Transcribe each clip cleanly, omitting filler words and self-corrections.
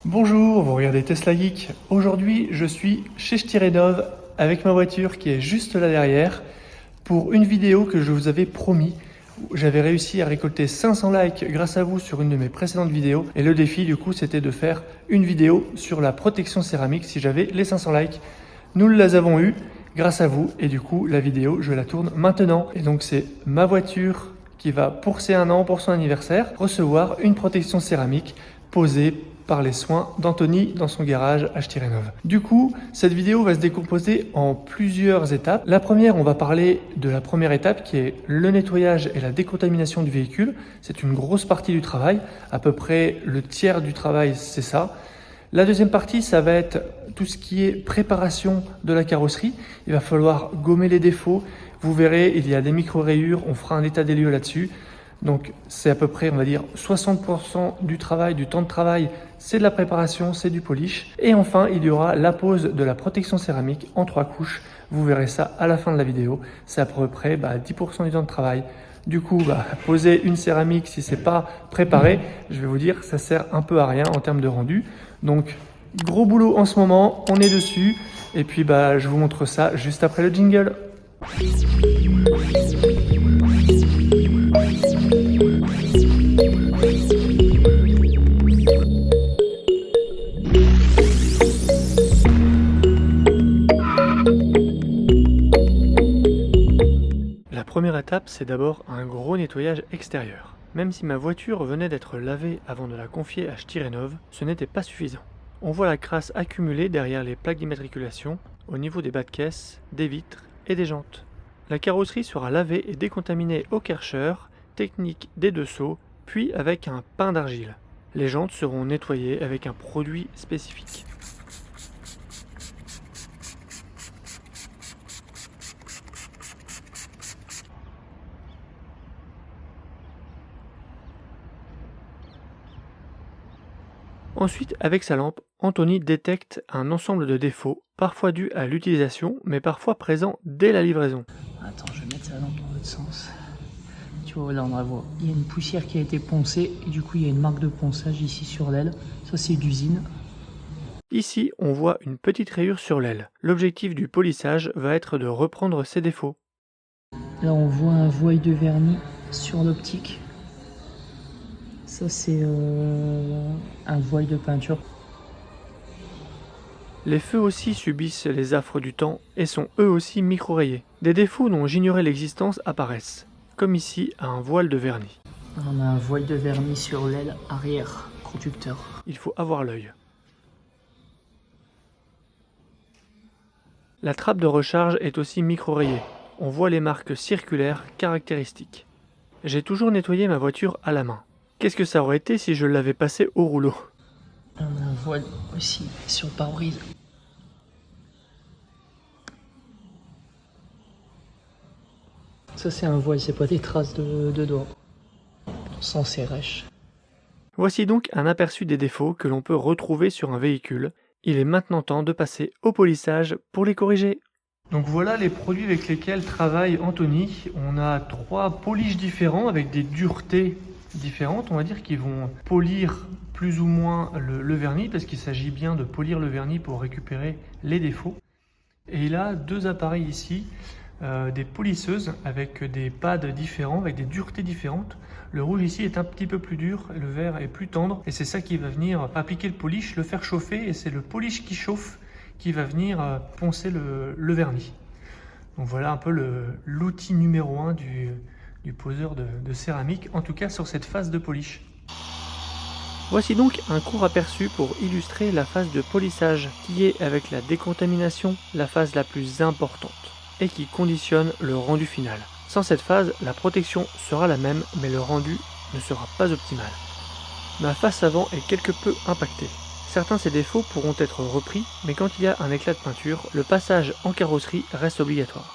Bonjour, vous regardez Tesla Geek. Aujourd'hui, je suis chez Stirenov avec ma voiture qui est juste là derrière pour une vidéo que je vous avais promis. J'avais réussi à récolter 500 likes grâce à vous sur une de mes précédentes vidéos et le défi du coup c'était de faire une vidéo sur la protection céramique si j'avais les 500 likes. Nous les avons eu grâce à vous et du coup la vidéo je la tourne maintenant. Et donc c'est ma voiture qui va pour ses 1 an, pour son anniversaire, recevoir une protection céramique posée par les soins d'Anthony dans son garage à Stirenov. Du coup, cette vidéo va se décomposer en plusieurs étapes. La première, on va parler de la première étape qui est le nettoyage et la décontamination du véhicule. C'est une grosse partie du travail, à peu près le tiers du travail, c'est ça. La deuxième partie, ça va être tout ce qui est préparation de la carrosserie. Il va falloir gommer les défauts. Vous verrez, il y a des micro-rayures, on fera un état des lieux là-dessus. Donc c'est à peu près, on va dire, 60% du travail, du temps de travail, c'est de la préparation, c'est du polish. Et enfin, il y aura la pose de la protection céramique en 3 couches. Vous verrez ça à la fin de la vidéo. C'est à peu près 10% du temps de travail. Du coup, poser une céramique, si c'est pas préparé, je vais vous dire, ça sert un peu à rien en termes de rendu. Donc, gros boulot en ce moment, on est dessus. Et puis, je vous montre ça juste après le jingle. La première étape, c'est d'abord un gros nettoyage extérieur. Même si ma voiture venait d'être lavée avant de la confier à Stirenov, ce n'était pas suffisant. On voit la crasse accumulée derrière les plaques d'immatriculation, au niveau des bas de caisse, des vitres et des jantes. La carrosserie sera lavée et décontaminée au Kärcher, technique des 2 seaux, puis avec un pain d'argile. Les jantes seront nettoyées avec un produit spécifique. Ensuite, avec sa lampe, Anthony détecte un ensemble de défauts, parfois dus à l'utilisation, mais parfois présents dès la livraison. Attends, je vais mettre sa lampe dans l'autre sens. Tu vois, là on la voit. Il y a une poussière qui a été poncée et du coup il y a une marque de ponçage ici sur l'aile. Ça c'est d'usine. Ici, on voit une petite rayure sur l'aile. L'objectif du polissage va être de reprendre ces défauts. Là on voit un voile de vernis sur l'optique. Ça c'est un voile de peinture. Les feux aussi subissent les affres du temps et sont eux aussi micro-rayés. Des défauts dont j'ignorais l'existence apparaissent, comme ici un voile de vernis. On a un voile de vernis sur l'aile arrière conducteur. Il faut avoir l'œil. La trappe de recharge est aussi micro-rayée. On voit les marques circulaires caractéristiques. J'ai toujours nettoyé ma voiture à la main. Qu'est-ce que ça aurait été si je l'avais passé au rouleau? On a un voile aussi sur le pare-brise. Ça c'est un voile, c'est pas des traces de doigts. Sans serrèche. Voici donc un aperçu des défauts que l'on peut retrouver sur un véhicule. Il est maintenant temps de passer au polissage pour les corriger. Donc voilà les produits avec lesquels travaille Anthony. On a 3 polishes différents avec des duretés différentes, on va dire, qui vont polir plus ou moins le vernis, parce qu'il s'agit bien de polir le vernis pour récupérer les défauts. Et il a 2 appareils ici, des polisseuses avec des pads différents, avec des duretés différentes. Le rouge ici est un petit peu plus dur, le vert est plus tendre, et c'est ça qui va venir appliquer le polish, le faire chauffer, et c'est le polish qui chauffe qui va venir poncer le vernis. Donc voilà un peu l'outil numéro 1 du poseur de céramique, en tout cas sur cette phase de polish. Voici donc un court aperçu pour illustrer la phase de polissage, qui est, avec la décontamination, la phase la plus importante, et qui conditionne le rendu final. Sans cette phase, la protection sera la même, mais le rendu ne sera pas optimal. Ma face avant est quelque peu impactée. Certains de ces défauts pourront être repris, mais quand il y a un éclat de peinture, le passage en carrosserie reste obligatoire.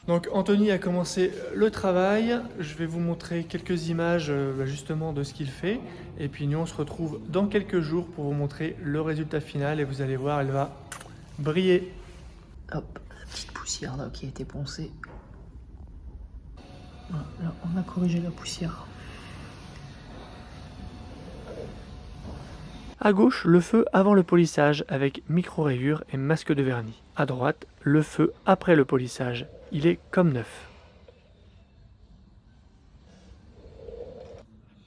Donc Anthony a commencé le travail, je vais vous montrer quelques images justement de ce qu'il fait, et puis nous on se retrouve dans quelques jours pour vous montrer le résultat final, et vous allez voir, elle va briller. Hop, la petite poussière là qui a été poncée. Voilà, là, on a corrigé la poussière. À gauche, le feu avant le polissage avec micro-rayures et masque de vernis. À droite, le feu après le polissage. Il est comme neuf.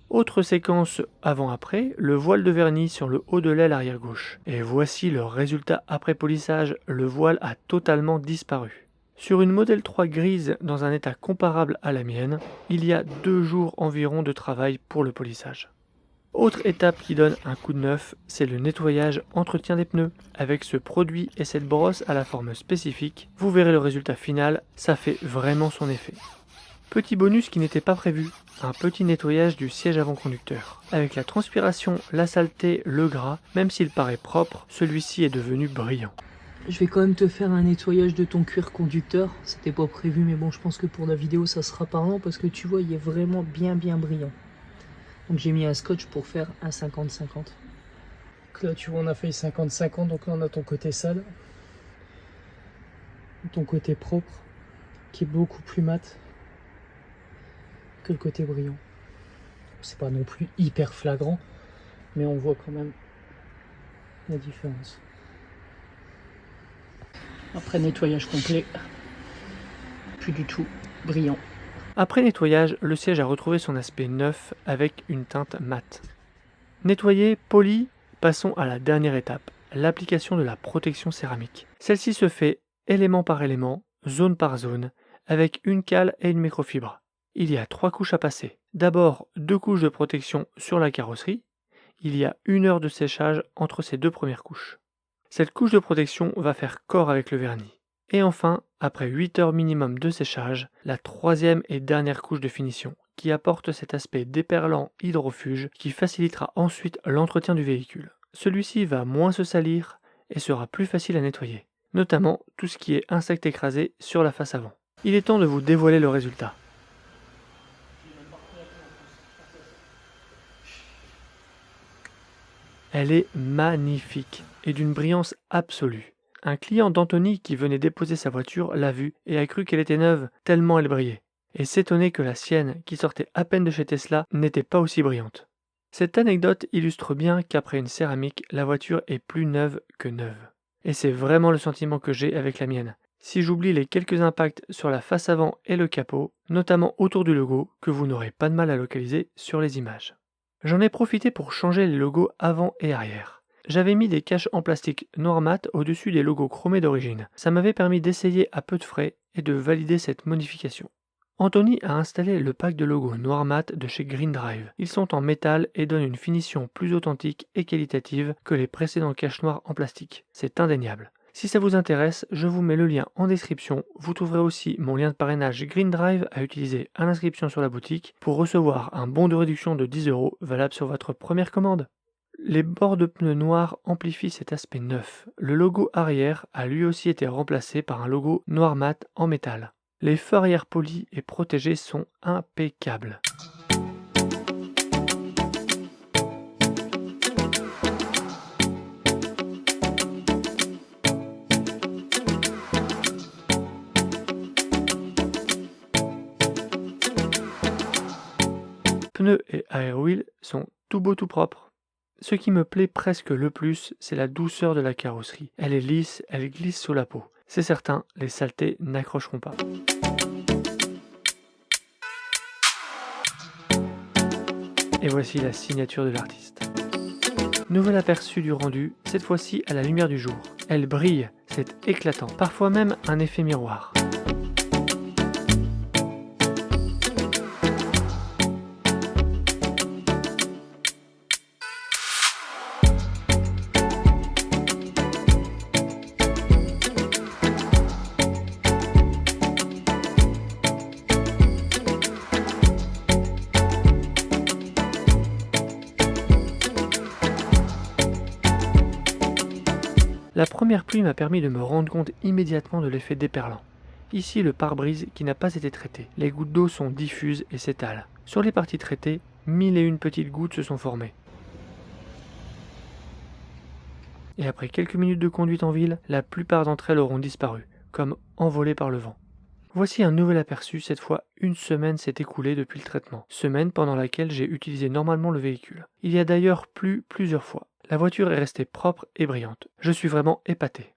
Autre séquence avant-après, le voile de vernis sur le haut de l'aile arrière gauche. Et voici le résultat après polissage, le voile a totalement disparu. Sur une Model 3 grise dans un état comparable à la mienne, il y a 2 jours environ de travail pour le polissage. Autre étape qui donne un coup de neuf, c'est le nettoyage entretien des pneus. Avec ce produit et cette brosse à la forme spécifique, vous verrez le résultat final, ça fait vraiment son effet. Petit bonus qui n'était pas prévu, un petit nettoyage du siège avant conducteur. Avec la transpiration, la saleté, le gras, même s'il paraît propre, celui-ci est devenu brillant. Je vais quand même te faire un nettoyage de ton cuir conducteur. C'était pas prévu, mais bon, je pense que pour la vidéo, ça sera parlant parce que tu vois, il est vraiment bien brillant. Donc j'ai mis un scotch pour faire un 50-50. Donc là, tu vois, on a fait 50-50, donc là, on a ton côté sale. Ton côté propre, qui est beaucoup plus mat que le côté brillant. C'est pas non plus hyper flagrant, mais on voit quand même la différence. Après nettoyage complet, plus du tout brillant. Après nettoyage, le siège a retrouvé son aspect neuf avec une teinte mate. Nettoyé, poli, passons à la dernière étape, l'application de la protection céramique. Celle-ci se fait élément par élément, zone par zone, avec une cale et une microfibre. Il y a 3 couches à passer. D'abord, 2 couches de protection sur la carrosserie. Il y a 1 heure de séchage entre ces 2 premières couches. Cette couche de protection va faire corps avec le vernis. Et enfin, après 8 heures minimum de séchage, la 3e et dernière couche de finition, qui apporte cet aspect déperlant hydrofuge qui facilitera ensuite l'entretien du véhicule. Celui-ci va moins se salir et sera plus facile à nettoyer, notamment tout ce qui est insectes écrasés sur la face avant. Il est temps de vous dévoiler le résultat. Elle est magnifique et d'une brillance absolue. Un client d'Anthony qui venait déposer sa voiture l'a vue et a cru qu'elle était neuve, tellement elle brillait. Et s'étonnait que la sienne, qui sortait à peine de chez Tesla, n'était pas aussi brillante. Cette anecdote illustre bien qu'après une céramique, la voiture est plus neuve que neuve. Et c'est vraiment le sentiment que j'ai avec la mienne. Si j'oublie les quelques impacts sur la face avant et le capot, notamment autour du logo, que vous n'aurez pas de mal à localiser sur les images. J'en ai profité pour changer les logos avant et arrière. J'avais mis des caches en plastique noir mat au-dessus des logos chromés d'origine. Ça m'avait permis d'essayer à peu de frais et de valider cette modification. Anthony a installé le pack de logos noir mat de chez Green Drive. Ils sont en métal et donnent une finition plus authentique et qualitative que les précédents caches noirs en plastique. C'est indéniable. Si ça vous intéresse, je vous mets le lien en description. Vous trouverez aussi mon lien de parrainage Green Drive à utiliser à l'inscription sur la boutique pour recevoir un bon de réduction de 10 € valable sur votre première commande. Les bords de pneus noirs amplifient cet aspect neuf. Le logo arrière a lui aussi été remplacé par un logo noir mat en métal. Les feux arrière polis et protégés sont impeccables. Pneus et aérowheel sont tout beaux tout propres. Ce qui me plaît presque le plus, c'est la douceur de la carrosserie. Elle est lisse, elle glisse sous la peau. C'est certain, les saletés n'accrocheront pas. Et voici la signature de l'artiste. Nouvel aperçu du rendu, cette fois-ci à la lumière du jour. Elle brille, c'est éclatant, parfois même un effet miroir. La première pluie m'a permis de me rendre compte immédiatement de l'effet déperlant. Ici, le pare-brise qui n'a pas été traité. Les gouttes d'eau sont diffuses et s'étalent. Sur les parties traitées, 1001 petites gouttes se sont formées. Et après quelques minutes de conduite en ville, la plupart d'entre elles auront disparu, comme envolées par le vent. Voici un nouvel aperçu, cette fois une semaine s'est écoulée depuis le traitement, semaine pendant laquelle j'ai utilisé normalement le véhicule. Il y a d'ailleurs plu plusieurs fois. La voiture est restée propre et brillante. Je suis vraiment épaté.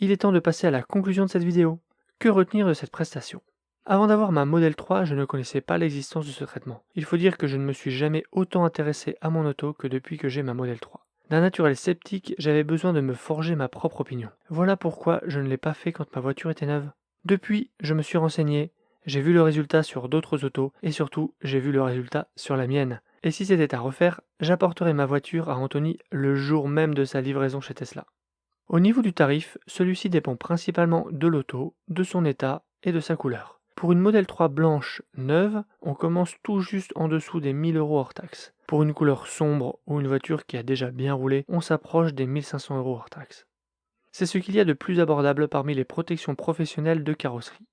Il est temps de passer à la conclusion de cette vidéo. Que retenir de cette prestation? Avant d'avoir ma Model 3, je ne connaissais pas l'existence de ce traitement. Il faut dire que je ne me suis jamais autant intéressé à mon auto que depuis que j'ai ma Model 3. D'un naturel sceptique, j'avais besoin de me forger ma propre opinion. Voilà pourquoi je ne l'ai pas fait quand ma voiture était neuve. Depuis, je me suis renseigné, j'ai vu le résultat sur d'autres autos et surtout, j'ai vu le résultat sur la mienne. Et si c'était à refaire, j'apporterais ma voiture à Anthony le jour même de sa livraison chez Tesla. Au niveau du tarif, celui-ci dépend principalement de l'auto, de son état et de sa couleur. Pour une Model 3 blanche neuve, on commence tout juste en dessous des 1000 € hors taxe. Pour une couleur sombre ou une voiture qui a déjà bien roulé, on s'approche des 1500 € hors taxe. C'est ce qu'il y a de plus abordable parmi les protections professionnelles de carrosserie.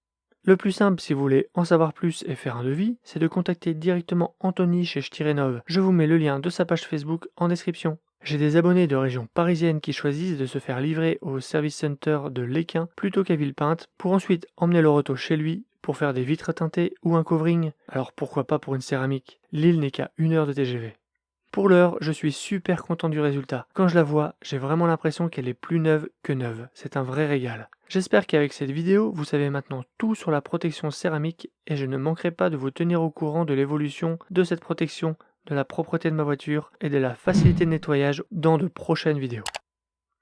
Le plus simple si vous voulez en savoir plus et faire un devis, c'est de contacter directement Anthony chez Shtirenov. Je vous mets le lien de sa page Facebook en description. J'ai des abonnés de région parisienne qui choisissent de se faire livrer au service center de l'Équin plutôt qu'à Villepinte pour ensuite emmener leur auto chez lui pour faire des vitres teintées ou un covering. Alors pourquoi pas pour une céramique? L'île n'est qu'à 1 heure de TGV. Pour l'heure, je suis super content du résultat. Quand je la vois, j'ai vraiment l'impression qu'elle est plus neuve que neuve. C'est un vrai régal. J'espère qu'avec cette vidéo, vous savez maintenant tout sur la protection céramique et je ne manquerai pas de vous tenir au courant de l'évolution de cette protection, de la propreté de ma voiture et de la facilité de nettoyage dans de prochaines vidéos.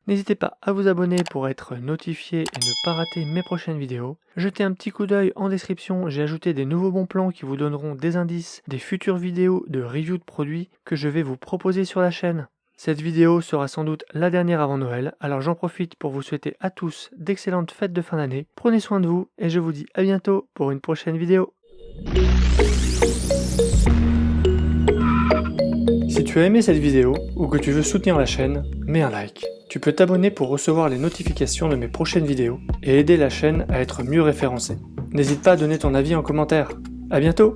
N'hésitez pas à vous abonner pour être notifié et ne pas rater mes prochaines vidéos. Jetez un petit coup d'œil en description, j'ai ajouté des nouveaux bons plans qui vous donneront des indices, des futures vidéos de review de produits que je vais vous proposer sur la chaîne. Cette vidéo sera sans doute la dernière avant Noël, alors j'en profite pour vous souhaiter à tous d'excellentes fêtes de fin d'année. Prenez soin de vous et je vous dis à bientôt pour une prochaine vidéo. Si tu as aimé cette vidéo ou que tu veux soutenir la chaîne, mets un like. Tu peux t'abonner pour recevoir les notifications de mes prochaines vidéos et aider la chaîne à être mieux référencée. N'hésite pas à donner ton avis en commentaire. À bientôt!